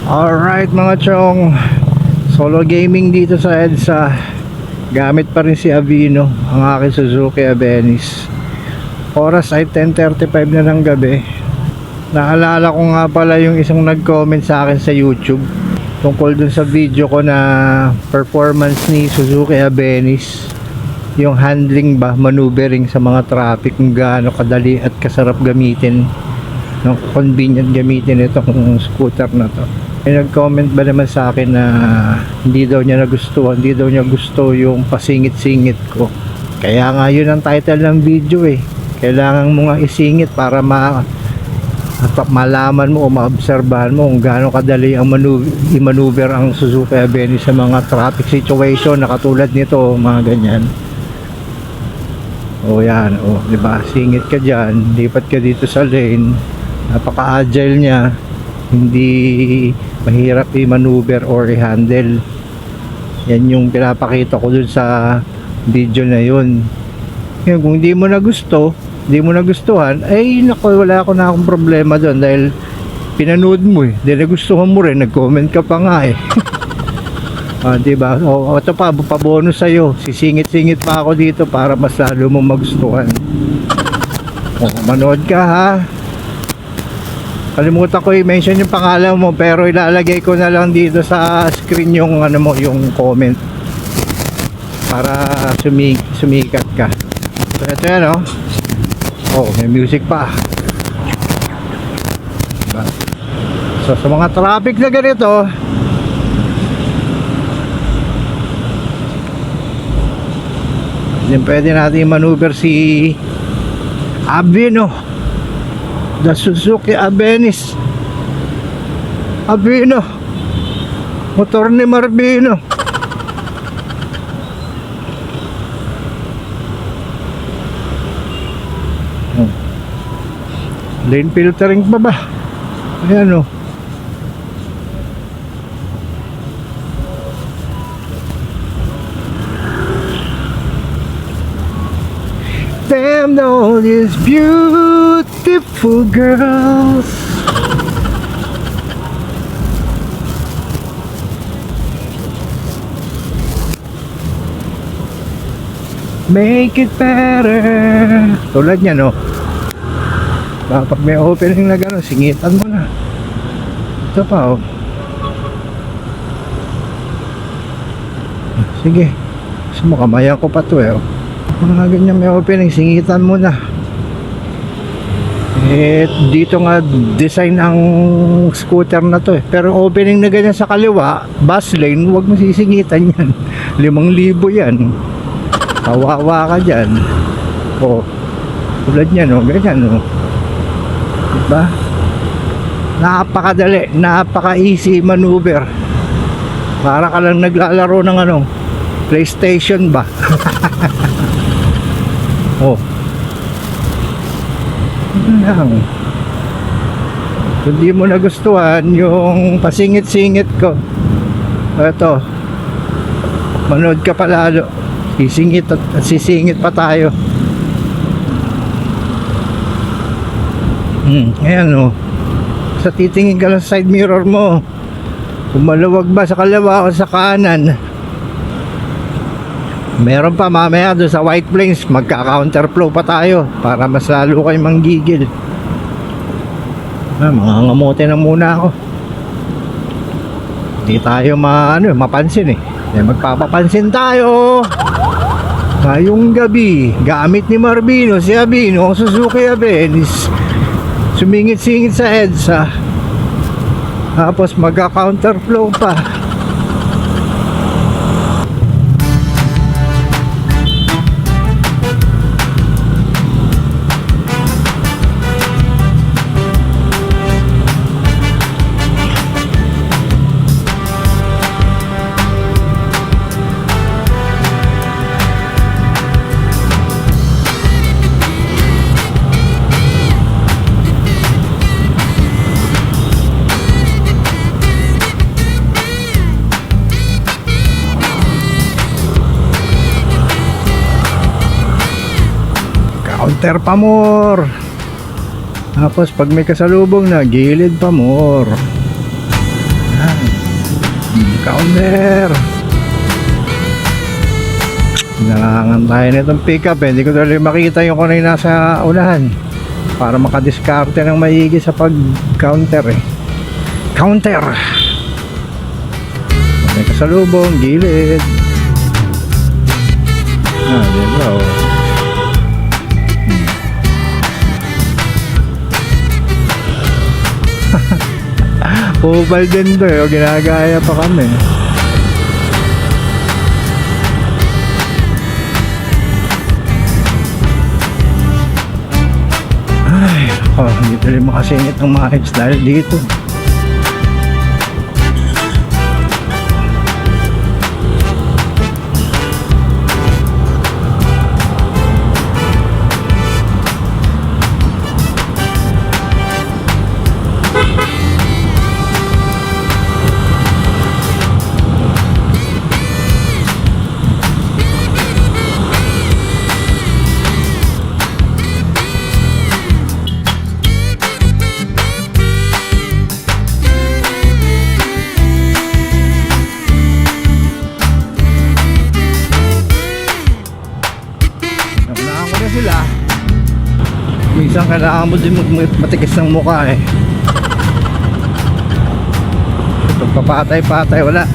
Alright mga chong, solo gaming dito sa EDSA. Gamit pa rin si Avino, ang aking Suzuki Abenis. Oras ay 10:35 na ng gabi. Naalala ko nga pala yung isang nag-comment sa akin sa YouTube tungkol dun sa video ko na performance ni Suzuki Abenis, yung handling ba, maneuvering sa mga traffic, kung gaano kadali at kasarap gamitin, no, convenient gamitin itong scooter na to. May nag-comment ba naman sa akin na hindi daw niya nagustuhan, hindi daw niya gusto yung pasingit-singit ko. Kaya nga yun ang title ng video eh. Kailangan mo nga isingit para malaman mo o maobserbahan mo kung gaano kadali ang i-maneuver ang Suzuki Abenis sa mga traffic situation na katulad nito, mga ganyan. O yan, o diba, singit ka dyan, lipat ka dito sa lane, napaka-agile niya, hindi mahirap i-maneuver or i-handle. Yan yung pinapakita ko dun sa video na yun. Yan, kung hindi mo nagustuhan, ay naku, wala na akong problema dun dahil pinanood mo eh, dahil nagustuhan mo rin, nag-comment ka pa nga eh. Diba? O ito pa, pabonus sa'yo, sisingit-singit pa ako dito para mas lalo mo magustuhan. O, manood ka ha. Kalimutan ko i-mention yung pangalan mo, pero ilalagay ko na lang dito sa screen yung ano mo, yung comment para sumikat ka. So ito yan oh. Oh, may music pa. Diba? So sa mga traffic na ganito, din pwede natin maneuver si Avino, the Suzuki Abenis. Avino, motor ni Marbino. Lane filtering pa ba? Ayan o. Damn all these beautiful girls. Make it better. Tulad niya no. Pag may opening na gano'n, singitan mo na. Ito pa oh. Sige, gusto mo kamayan ko pa to eh oh. Mga ganyan may opening, singitan mo na. Eh, dito nga design ang scooter na to eh. Pero opening na ganyan sa kaliwa, bus lane, huwag mo sisingitan yan. 5,000 yan. Kawawa ka dyan. Oh, tulad yan oh, ganyan oh. Diba? Napakadali, napaka-easy maneuver. Para ka lang naglalaro ng ano, PlayStation ba? Oh. Lang. Kung di mo nagustuhan yung pasingit-singit ko, eto, manood ka pa lalo. Sisingit at sisingit pa tayo. Ayan o. Sa titingin ka lang sa side mirror mo, kung maluwag ba sa kaliwa o sa kanan. Meron pa mamaya doon sa White Plains, magka-counterflow pa tayo para mas lalo kayo manggigil. Mga ngamote na muna ako. Hindi tayo mapansin eh. Magpapapansin tayo. Ngayong gabi, gamit ni Marbino, si Avino, ang Suzuki Abenis, sumingit-singit sa EDSA. Tapos magka-counterflow pa. Counter pa more. Tapos pag may kasalubong na, gilid pa more. Counter. Nangangan tayo nitong pickup eh. Hindi ko tuloy makita yung kung ano yung nasa unahan para makadiskarte ng maigi sa pag-counter eh. Counter. May kasalubong, gilid. Diba oh. Pupal din to eh. O, ginagaya pa kami. Ay, hindi tuloy makasingit ng maayos dahil dito. Sila minsan kailangan mo din matigas ng mukha eh. Pagpapatay-patay wala.